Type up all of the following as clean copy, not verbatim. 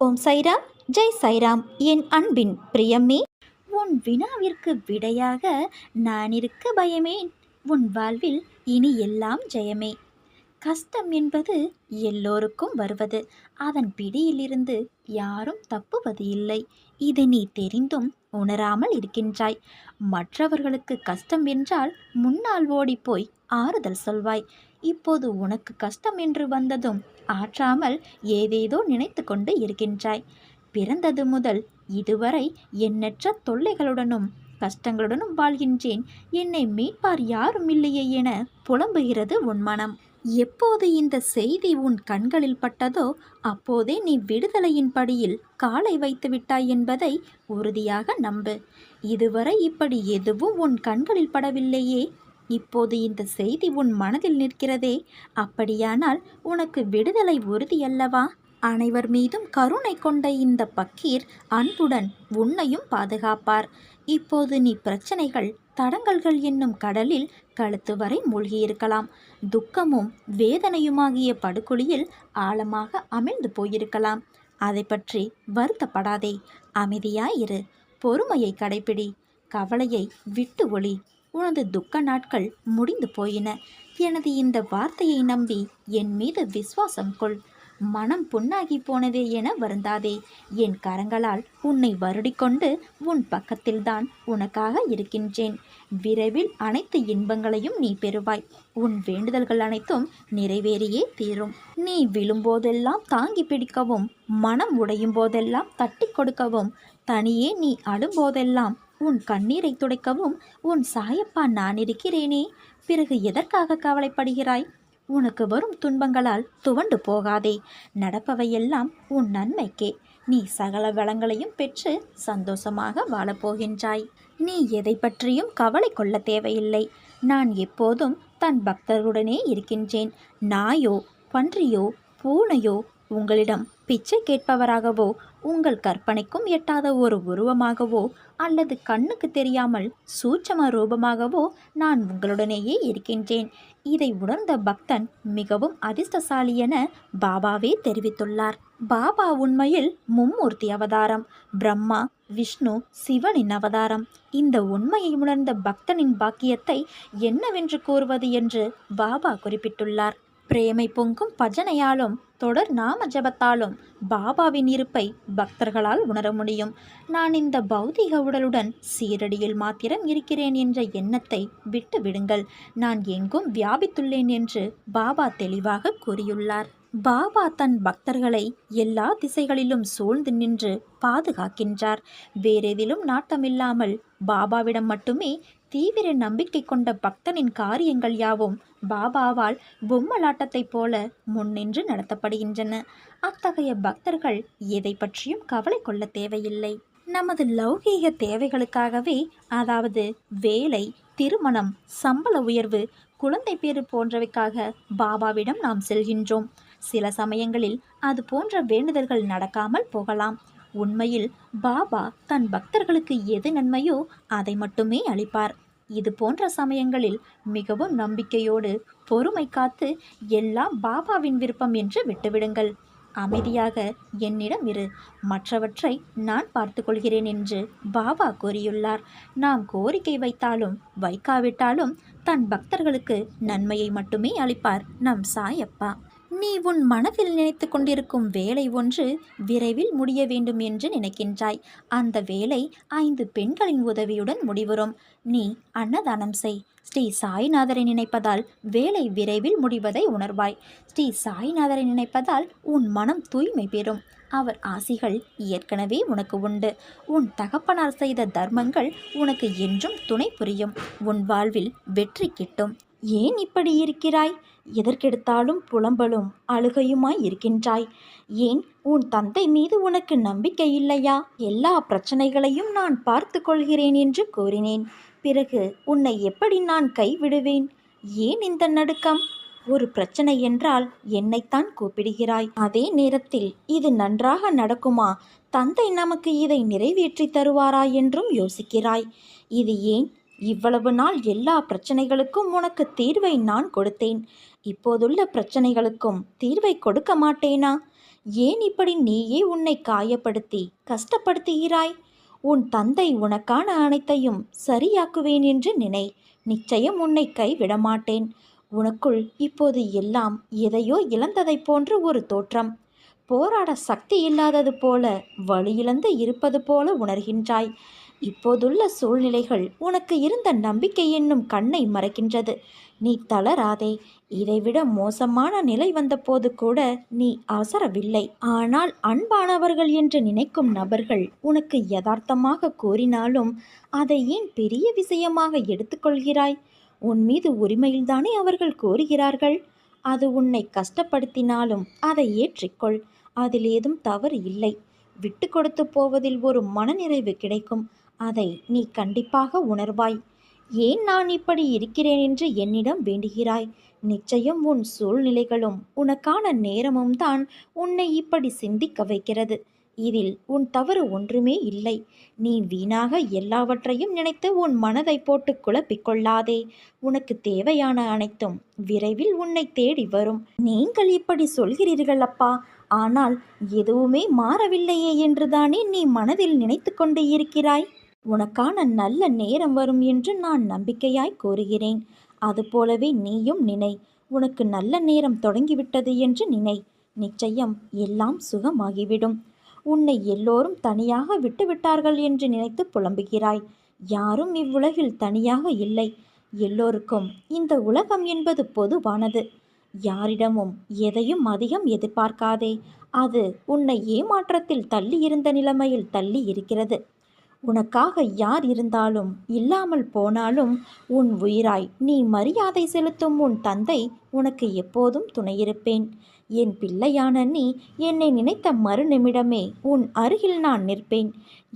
ஓம் சைராம், ஜெய் சைராம். என் அன்பின் பிரியமே, உன் வினாவிற்கு விடையாக நான் இருக்க பயமேன். உன் வாழ்வில் இனி எல்லாம் ஜெயமே. கஷ்டம் என்பது எல்லோருக்கும் வருவது, அதன் பிடியிலிருந்து யாரும் தப்புவது இல்லை. இது நீ தெரிந்தும் உணராமல் இருக்கின்றாய். மற்றவர்களுக்கு கஷ்டம் என்றால் முன்னால் ஓடிப்போய் ஆறுதல் சொல்வாய். இப்போது உனக்கு கஷ்டம் என்று வந்ததும் ஆற்றாமல் ஏதேதோ நினைத்து கொண்டு இருக்கின்றாய். பிறந்தது முதல் இதுவரை எண்ணற்ற தொல்லைகளுடனும் கஷ்டங்களுடனும் வாழ்கின்றேன், என்னை மீட்பார் யாரும் இல்லையே என புலம்புகிறது உன் மனம். எப்போது இந்த செய்தி உன் கண்களில் பட்டதோ அப்போதே நீ விடுதலையின் படியில் காலை வைத்து விட்டாய் என்பதை உறுதியாக நம்பு. இதுவரை இப்படி எதுவும் உன் கண்களில் படவில்லையே, இப்போது இந்த செய்தி உன் மனதில் நிற்கிறதே, அப்படியானால் உனக்கு விடுதலை உறுதியல்லவா? அனைவர் மீதும் கருணை கொண்ட இந்த பக்கீர் அன்புடன் உன்னையும் பாதுகாப்பார். இப்போது நீ பிரச்சனைகள் தடங்கல்கள் என்னும் கடலில் கழுத்து வரை மூழ்கியிருக்கலாம். துக்கமும் வேதனையுமாகிய படுகொலியில் ஆழமாக அமிழ்ந்து போயிருக்கலாம். அதை பற்றி வருத்தப்படாதே, அமைதியாயிரு, பொறுமையை கடைபிடி, கவலையை விட்டு ஒளி. உனது துக்க நாட்கள் முடிந்து போயின. எனது இந்த வார்த்தையை நம்பி என் மீது விசுவாசம் கொள். மனம் புண்ணாகி போனதே என வருந்தாதே. என் கரங்களால் உன்னை வருடிக்கொண்டு உன் பக்கத்தில்தான் உனக்காக இருக்கின்றேன். விரைவில் அனைத்து இன்பங்களையும் நீ பெறுவாய். உன் வேண்டுதல்கள் அனைத்தும் நிறைவேறியே தீரும். நீ விழும்போதெல்லாம் தாங்கி பிடிக்கவும், மனம் உடையும் போதெல்லாம் தட்டி கொடுக்கவும், தனியே நீ அழும்போதெல்லாம் உன் கண்ணீரை துடைக்கவும் உன் சாயப்பா நான் இருக்கிறேனே. பிறகு எதற்காக கவலைப்படுகிறாய்? உனக்கு வரும் துன்பங்களால் துவண்டு போகாதே. நடப்பவையெல்லாம் உன் நன்மைக்கே. நீ சகல வளங்களையும் பெற்று சந்தோஷமாக வாழப்போகின்றாய். நீ எதை பற்றியும் கவலை கொள்ள தேவையில்லை. நான் எப்போதும் தன் பக்தர்களுடனே இருக்கின்றேன். நாயோ பன்றியோ பூனையோ உங்களிடம் பிச்சை கேட்பவராகவோ, உங்கள் கற்பனைக்கும் எட்டாத ஒரு உருவமாகவோ அல்லது கண்ணுக்கு தெரியாமல் சூட்சம ரூபமாகவோ நான் உங்களுடனேயே இருக்கின்றேன். இதை உணர்ந்த பக்தன் மிகவும் அதிர்ஷ்டசாலி என பாபாவே தெரிவித்துள்ளார். பாபா உண்மையில் மும்மூர்த்தி அவதாரம், பிரம்மா விஷ்ணு சிவனின் அவதாரம். இந்த உண்மையை உணர்ந்த பக்தனின் பாக்கியத்தை என்னவென்று கூறுவது என்று பாபா குறிப்பிட்டுள்ளார். பிரேமை பொங்கும் பஜனையாலும் தொடர் நாம ஜபத்தாலும் பாபாவின் இருப்பை பக்தர்களால் உணர முடியும். நான் இந்த பௌதிக உடலுடன் சீரடியில் மாத்திரம் இருக்கிறேன் என்ற எண்ணத்தை விட்டு விடுங்கள். நான் எங்கும் வியாபித்துள்ளேன் என்று பாபா தெளிவாக கூறியுள்ளார். பாபா தன் பக்தர்களை எல்லா திசைகளிலும் சூழ்ந்து நின்று பாதுகாக்கின்றார். வேறெதிலும் நாட்டமில்லாமல் பாபாவிடம் மட்டுமே தீவிர நம்பிக்கை கொண்ட பக்தனின் காரியங்கள் யாவும் பாபாவால் பொம்மலாட்டத்தைப் போல முன்னின்று நடத்தப்படுகின்றன. அத்தகைய பக்தர்கள் எதை பற்றியும் கவலை கொள்ள தேவையில்லை. நமது லௌகீக தேவைகளுக்காகவே, அதாவது வேலை, திருமணம், சம்பள உயர்வு, குழந்தை பேறு போன்றவைக்காக பாபாவிடம் நாம் செல்கின்றோம். சில சமயங்களில் அது போன்ற வேண்டுதல்கள் நடக்காமல் போகலாம். உண்மையில் பாபா தன் பக்தர்களுக்கு எது நன்மையோ அதை மட்டுமே அளிப்பார். இது போன்ற சமயங்களில் மிகவும் நம்பிக்கையோடு பொறுமை காத்து எல்லாம் பாபாவின் விருப்பம் என்று விட்டுவிடுங்கள். அமைதியாக என்னிடம் இரு, மற்றவற்றை நான் பார்த்து கொள்கிறேன் என்று பாபா கூறியுள்ளார். நாம் கோரிக்கை வைத்தாலும் வைக்காவிட்டாலும் தன் பக்தர்களுக்கு நன்மையை மட்டுமே அளிப்பார் நம் சாயப்பா. நீ உன் மனதில் நினைத்து கொண்டிருக்கும் வேலை ஒன்று விரைவில் முடிய வேண்டும் என்று நினைக்கின்றாய். அந்த வேலை 5 பெண்களின் உதவியுடன் முடிவரும். நீ அன்னதானம் செய். ஸ்ரீ சாய்நாதரை நினைப்பதால் வேலை விரைவில் முடிவதை உணர்வாய். ஸ்ரீ சாய்நாதரை நினைப்பதால் உன் மனம் தூய்மை பெறும். அவர் ஆசிகள் ஏற்கனவே உனக்கு உண்டு. உன் தகப்பனார் செய்த தர்மங்கள் உனக்கு என்றும் துணை புரியும். உன் வாழ்வில் வெற்றி கிட்டும். ஏன் இப்படி இருக்கிறாய்? எதற்கெடுத்தாலும் புலம்பலும் அழுகையுமாய் இருக்கின்றாய். ஏன் உன் தந்தை மீது உனக்கு நம்பிக்கை இல்லையா? எல்லா பிரச்சனைகளையும் நான் பார்த்து கொள்கிறேன் என்று கூறினேன். பிறகு உன்னை எப்படி நான் கைவிடுவேன்? ஏன் இந்த நடுக்கம்? ஒரு பிரச்சனை என்றால் என்னைத்தான் கூப்பிடுகிறாய். அதே நேரத்தில் இது நன்றாக நடக்குமா, தந்தை நமக்கு இதை நிறைவேற்றி தருவாரா என்றும் யோசிக்கிறாய். இது ஏன்? இவ்வளவு நாள் எல்லா பிரச்சனைகளுக்கும் உனக்கு தீர்வை நான் கொடுத்தேன். இப்போதுள்ள பிரச்சனைகளுக்கும் தீர்வை கொடுக்க மாட்டேனா? ஏன் இப்படி நீயே உன்னை காயப்படுத்தி கஷ்டப்படுத்துகிறாய்? உன் தந்தை உனக்கான அனைத்தையும் சரியாக்குவேன் என்று நினை. நிச்சயம் உன்னை கைவிடமாட்டேன். உனக்குள் இப்போது எல்லாம் எதையோ இழந்ததைப் போன்று ஒரு தோற்றம். போராட சக்தி இல்லாதது போல, வலியிழந்து இருப்பது போல உணர்கின்றாய். இப்போதுள்ள சூழ்நிலைகள் உனக்கு இருந்த நம்பிக்கை என்னும் கண்ணை மறைக்கின்றது. நீ தளராதே. இதைவிட மோசமான நிலை வந்தபோது கூட நீ அவசரவில்லை. ஆனால் அன்பானவர்கள் என்று நினைக்கும் நபர்கள் உனக்கு யதார்த்தமாக கூறினாலும் அதை ஏன் பெரிய விஷயமாக எடுத்துக்கொள்கிறாய்? உன் மீது உரிமையில்தானே அவர்கள் கூறுகிறார்கள். அது உன்னை கஷ்டப்படுத்தினாலும் அதை ஏற்றிக்கொள். அதில் ஏதும் தவறு இல்லை. விட்டு கொடுத்து போவதில் ஒரு மனநிறைவு கிடைக்கும். அதை நீ கண்டிப்பாக உணர்வாய். ஏன் நான் இப்படி இருக்கிறேன் என்று என்னிடம் வேண்டுகிறாய்? நிச்சயம் உன் சூழ்நிலைகளும் உனக்கான நேரமும் தான் உன்னை இப்படி சிந்திக்க வைக்கிறது. இதில் உன் தவறு ஒன்றுமே இல்லை. நீ வீணாக எல்லாவற்றையும் நினைத்து உன் மனதை போட்டு குழப்பிக்கொள்ளாதே. உனக்கு தேவையான அனைத்தும் விரைவில் உன்னை தேடி வரும். நீங்கள் இப்படி சொல்கிறீர்கள் அப்பா, ஆனால் எதுவுமே மாறவில்லையே என்றுதானே நீ மனதில் நினைத்து கொண்டு இருக்கிறாய். உனக்கான நல்ல நேரம் வரும் என்று நான் நம்பிக்கையாய் கூறுகிறேன். அதுபோலவே நீயும் நினை. உனக்கு நல்ல நேரம் தொடங்கிவிட்டது என்று நினை. நிச்சயம் எல்லாம் சுகமாகிவிடும். உன்னை எல்லோரும் தனியாக விட்டுவிட்டார்கள் என்று நினைத்து புலம்புகிறாய். யாரும் இவ்வுலகில் தனியாக இல்லை. எல்லோருக்கும் இந்த உலகம் என்பது பொதுவானது. யாரிடமும் எதையும் அதிகம் எதிர்பார்க்காதே. அது உன்னை ஏமாற்றத்தில் தள்ளி இருந்த நிலைமையில் தள்ளி இருக்கிறது. உனக்காக யார் இருந்தாலும் இல்லாமல் போனாலும் உன் உயிராய் நீ மரியாதை செலுத்தும் உன் தந்தை உனக்கு எப்போதும் துணையிருப்பேன். என் பிள்ளையான நீ என்னை நினைத்த மறுநிமிடமே உன் அருகில் நான் நிற்பேன்.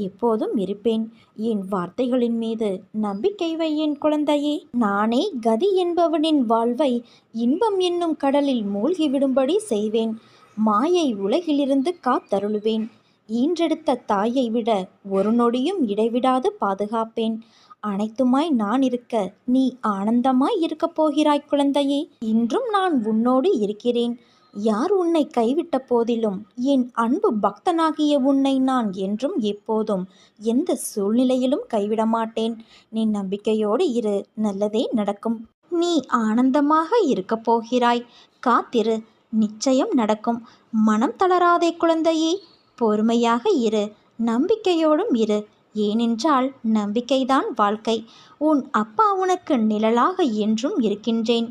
எப்போதும் இருப்பேன். என் வார்த்தைகளின் மீது நம்பிக்கை வை என் குழந்தையே. நானே கதி என்பவனின் வாழ்வை இன்பம் என்னும் கடலில் மூழ்கிவிடும்படி செய்வேன். மாயை உலகிலிருந்து காத்தருளுவேன். ஈன்றெடுத்த தாயை விட ஒரு நொடியும் இடைவிடாது பாதுகாப்பேன். அனைத்துமாய் நான் இருக்க நீ ஆனந்தமாய் இருக்கப் போகிறாய் குழந்தையே. இன்றும் நான் உன்னோடு இருக்கிறேன். யார் உன்னை கைவிட்ட போதிலும் என் அன்பு பக்தனாகிய உன்னை நான் என்றும் எப்போதும் எந்த சூழ்நிலையிலும் கைவிட மாட்டேன். நீ நம்பிக்கையோடு இரு. நல்லதே நடக்கும். நீ ஆனந்தமாக இருக்கப் போகிறாய். காத்திரு. நிச்சயம் நடக்கும். மனம் தளராதே குழந்தையே. பொறுமையாக இரு. நம்பிக்கையோடும் இரு. ஏனென்றால் நம்பிக்கைதான் வாழ்க்கை. உன் அப்பா உனக்கு நிழலாக என்றும் இருக்கின்றேன்.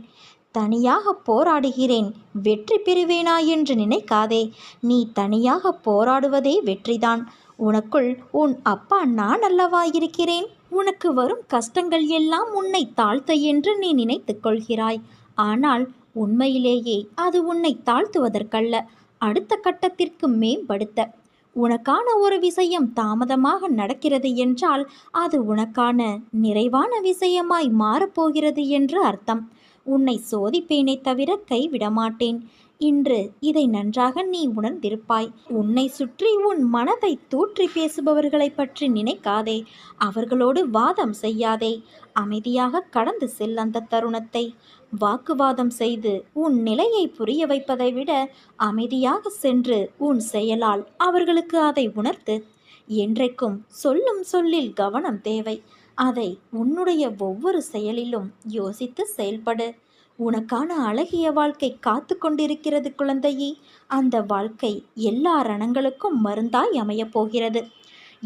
தனியாக போராடுகிறேன், வெற்றி பெறுவேனா என்று நினைக்காதே. நீ தனியாக போராடுவதே வெற்றிதான். உனக்குள் உன் அப்பா நான் அல்லவா இருக்கிறேன். உனக்கு வரும் கஷ்டங்கள் எல்லாம் உன்னை தாழ்த்த என்று நீ நினைத்து கொள்கிறாய். ஆனால் உண்மையிலேயே அது உன்னை தாழ்த்துவதற்கல்ல, அடுத்த கட்டத்திற்கு மேம்படுத்த. உனக்கான ஒரு விஷயம் தாமதமாக நடக்கிறது என்றால் அது உனக்கான நிறைவான விஷயமாய் மாறப்போகிறது என்று அர்த்தம். உன்னை சோதிப்பேனே தவிர கைவிடமாட்டேன். இன்று இதை நன்றாக நீ உணர்ந்திருப்பாய். உன்னை சுற்றி உன் மனதை தூற்றி பேசுபவர்களை பற்றி நினைக்காதே. அவர்களோடு வாதம் செய்யாதே. அமைதியாக கடந்து செல் அந்த தருணத்தை. வாக்குவாதம் செய்து உன் நிலையை புரிய வைப்பதை விட அமைதியாக சென்று உன் செயலால் அவர்களுக்கு அதை உணர்த்து. என்றைக்கும் சொல்லும் சொல்லில் கவனம் தேவை. அதை உன்னுடைய ஒவ்வொரு செயலிலும் யோசித்து செயல்படு. உனக்கான அழகிய வாழ்க்கை காத்து கொண்டிருக்கிறது குழந்தையே. அந்த வாழ்க்கை எல்லா ரணங்களுக்கும் மருந்தாய் அமையப் போகிறது.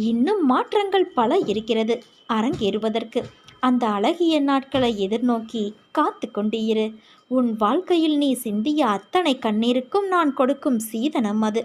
இன்னும் மாற்றங்கள் பல இருக்கிறது அரங்கேறுவதற்கு. அந்த அழகிய நாட்களை எதிர்நோக்கி காத்து கொண்டு இரு. உன் வாழ்க்கையில் நீ சிந்திய அத்தனை கண்ணீருக்கும் நான் கொடுக்கும் சீதனம் அது.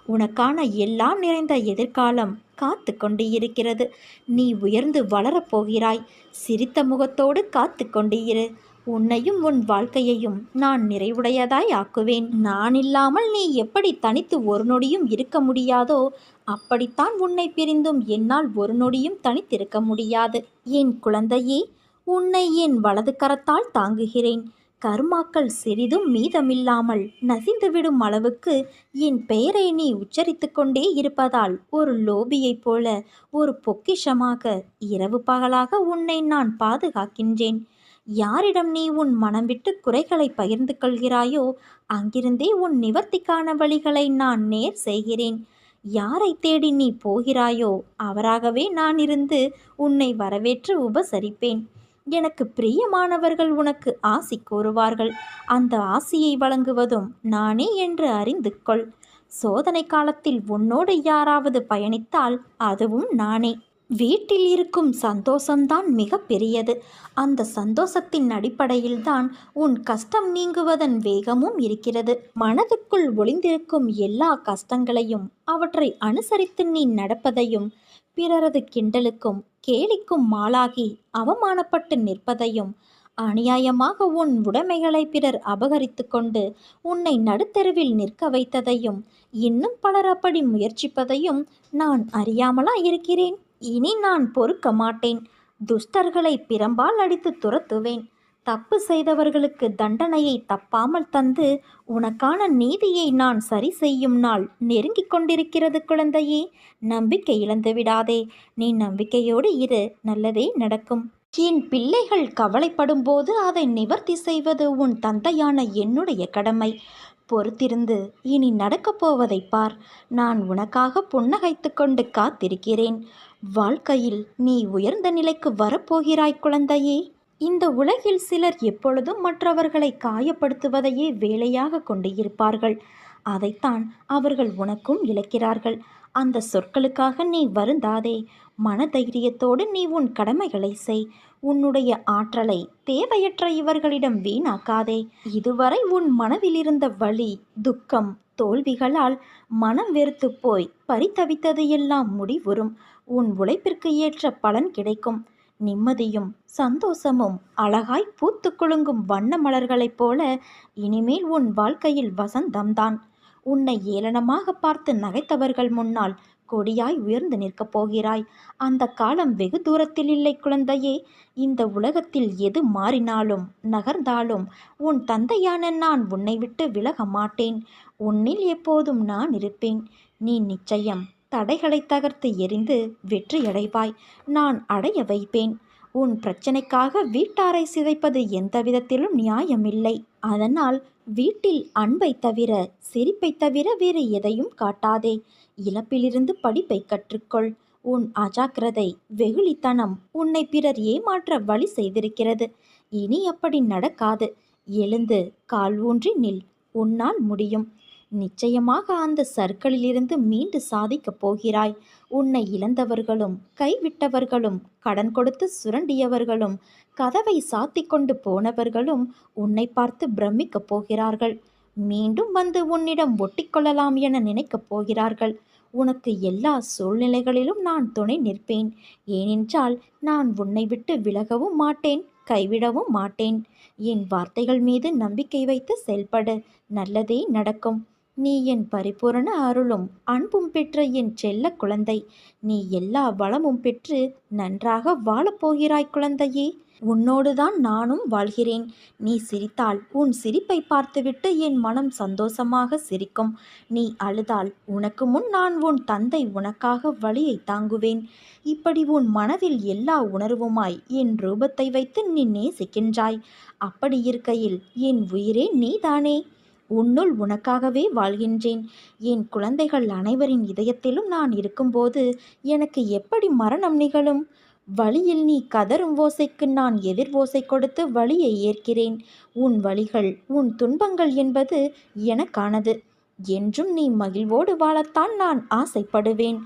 உனக்கான எல்லாம் நிறைந்த எதிர்காலம் காத்து கொண்டு இருக்கிறது. நீ உயர்ந்து வளரப்போகிறாய். சிரித்த முகத்தோடு காத்து கொண்டு இரு. உன்னையும் உன் வாழ்க்கையையும் நான் நிறைவுடையதாய் ஆக்குவேன். நான் இல்லாமல் நீ எப்படி தனித்து ஒரு நொடியும் இருக்க முடியாதோ அப்படித்தான் உன்னை பிரிந்தும் என்னால் ஒரு நொடியும் தனித்திருக்க முடியாது. என் குழந்தையே, உன்னை என் வலது கரத்தால் தாங்குகிறேன். கர்மாக்கள் சிறிதும் மீதமில்லாமல் நசிந்துவிடும் அளவுக்கு என் பெயரை நீ உச்சரித்து கொண்டே இருப்பதால் ஒரு லோபியைப் போல ஒரு பொக்கிஷமாக இரவு பகலாக உன்னை நான் பாதுகாக்கின்றேன். யாரிடம் நீ உன் மனம் விட்டு குறைகளை பகிர்ந்து கொள்கிறாயோ அங்கிருந்தே உன் நிவர்த்திக்கான வழிகளை நான் நேர் செய்கிறேன். யாரை தேடி நீ போகிறாயோ அவராகவே நான் இருந்து உன்னை வரவேற்று உபசரிப்பேன். எனக்கு பிரியமானவர்கள் உனக்கு ஆசி கூறுவார்கள். அந்த ஆசியை வழங்குவதும் நானே என்று அறிந்து கொள். சோதனை காலத்தில் உன்னோடு யாராவது பயணித்தால் அதுவும் நானே. வீட்டில் இருக்கும் சந்தோஷம்தான் மிக பெரியது. அந்த சந்தோஷத்தின் அடிப்படையில்தான் உன் கஷ்டம் நீங்குவதன் வேகமும் இருக்கிறது. மனதுக்குள் ஒளிந்திருக்கும் எல்லா கஷ்டங்களையும் அவற்றை அனுசரித்து நீ நடப்பதையும், பிறரது கிண்டலுக்கும் கேலிக்கும் மாளாகி அவமானப்பட்டு நிற்பதையும், அநியாயமாக உன் உடைமைகளை பிறர் அபகரித்து கொண்டு உன்னை நடுத்தெருவில் நிற்க வைத்ததையும், இன்னும் பலர் அப்படி முயற்சிப்பதையும் நான் அறியாமலா இருக்கிறேன்? இனி நான் பொறுக்க மாட்டேன். துஷ்டர்களை பிரம்பால் அடித்து துரத்துவேன். தப்பு செய்தவர்களுக்கு தண்டனையை தப்பாமல் தந்து உனக்கான நீதியை நான் சரி செய்யும் நாள் நெருங்கிக் கொண்டிருக்கிறது. குழந்தையே, நம்பிக்கை இழந்து விடாதே. நீ நம்பிக்கையோடு இரு, நல்லதே நடக்கும். என் பிள்ளைகள் கவலைப்படும் போது அதை நிவர்த்தி செய்வது உன் தந்தையான என்னுடைய கடமை. பொறுத்திருந்து இனி நடக்கப் போவதை பார். நான் உனக்காக புன்னகைத்து கொண்டு காத்திருக்கிறேன். வாழ்க்கையில் நீ உயர்ந்த நிலைக்கு வரப்போகிறாய் குழந்தையே. இந்த உலகில் சிலர் எப்பொழுதும் மற்றவர்களை காயப்படுத்துவதையே வேலையாக கொண்டு இருப்பார்கள். அதைத்தான் அவர்கள் உனக்கும் இழக்கிறார்கள். அந்த சொற்களுக்காக நீ வருந்தாதே. மனதைரியத்தோடு நீ உன் கடமைகளை செய். உன்னுடைய ஆற்றலை தேவையற்ற இவர்களிடம் வீணாக்காதே. இதுவரை உன் மனதில் இருந்த வலி, துக்கம், தோல்விகளால் மனம் வெறுத்து போய் பரிதவித்தது எல்லாம் முடிவுறும். உன் உழைப்பிற்கு ஏற்ற பலன் கிடைக்கும். நிம்மதியும் சந்தோஷமும் அழகாய் பூத்து குலுங்கும் வண்ண மலர்களைப் போல இனிமேல் உன் வாழ்க்கையில் வசந்தம்தான். உன்னை ஏளனமாக பார்த்து நகைத்தவர்கள் முன்னால் கொடியாய் உயர்ந்து நிற்கப் போகிறாய். அந்த காலம் வெகு தூரத்தில் இல்லை குழந்தையே. இந்த உலகத்தில் எது மாறினாலும் நகர்ந்தாலும் உன் தந்தையான நான் உன்னை விட்டு விலக மாட்டேன். உன்னில் எப்போதும் நான் இருப்பேன். நீ நிச்சயம் தடைகளை தகர்த்து எறிந்து வெற்றியடைவாய். நான் அடைய வைப்பேன். உன் பிரச்சனைக்காக வீட்டாரை சிதைப்பது எந்த விதத்திலும் நியாயமில்லை. அதனால் வீட்டில் அன்பை தவிர, சிரிப்பை தவிர வேறு எதையும் காட்டாதே. இழப்பிலிருந்து படிப்பை கற்றுக்கொள். உன் அஜாக்கிரதை, வெகுளித்தனம் உன்னை பிறர் ஏமாற்ற வழி செய்திருக்கிறது. இனி அப்படி நடக்காது. எழுந்து கால் ஊன்றி நில். உன்னால் முடியும். நிச்சயமாக அந்த சர்க்கிளிலிருந்து மீண்டு சாதிக்கப் போகிறாய். உன்னை இழந்தவர்களும், கைவிட்டவர்களும், கடன் கொடுத்து சுரண்டியவர்களும், கதவை சாத்தி கொண்டு போனவர்களும் உன்னை பார்த்து பிரமிக்கப் போகிறார்கள். மீண்டும் வந்து உன்னிடம் ஒட்டிக்கொள்ளலாம் என நினைக்கப் போகிறார்கள். உனக்கு எல்லா சூழ்நிலைகளிலும் நான் துணை நிற்பேன். ஏனென்றால் நான் உன்னை விட்டு விலகவும் மாட்டேன், கைவிடவும் மாட்டேன். என் வார்த்தைகள் மீது நம்பிக்கை வைத்து செயல்படு. நல்லதே நடக்கும். நீ என் பரிபூரண அருளும் அன்பும் பெற்ற என் செல்ல குழந்தை. நீ எல்லா வளமும் பெற்று நன்றாக வாழப்போகிறாய் குழந்தையே. உன்னோடுதான் நானும் வாழ்கிறேன். நீ சிரித்தால் உன் சிரிப்பை பார்த்துவிட்டு என் மனம் சந்தோஷமாக சிரிக்கும். நீ அழுதால் உனக்கு முன் நான் உன் தந்தை உனக்காக வலியை தாங்குவேன். இப்படி உன் மனதில் எல்லா உணர்வுமாய் என் ரூபத்தை வைத்து நீ நேசிக்கின்றாய். அப்படி இருக்கையில் என் உயிரே நீதானே. உன்னுள் உனக்காகவே வாழ்கின்றேன். என் குழந்தைகள் அனைவரின் இதயத்திலும் நான் இருக்கும்போது எனக்கு எப்படி மரணம் நிகழும்? வழியில் நீ கதறும் ஓசைக்கு நான் எதிர் ஓசை கொடுத்து வழியை ஏற்கிறேன். உன் வழிகள், உன் துன்பங்கள் என்பது எனக்கானது. என்றும் நீ மகிழ்வோடு வாழத்தான் நான் ஆசைப்படுவேன்.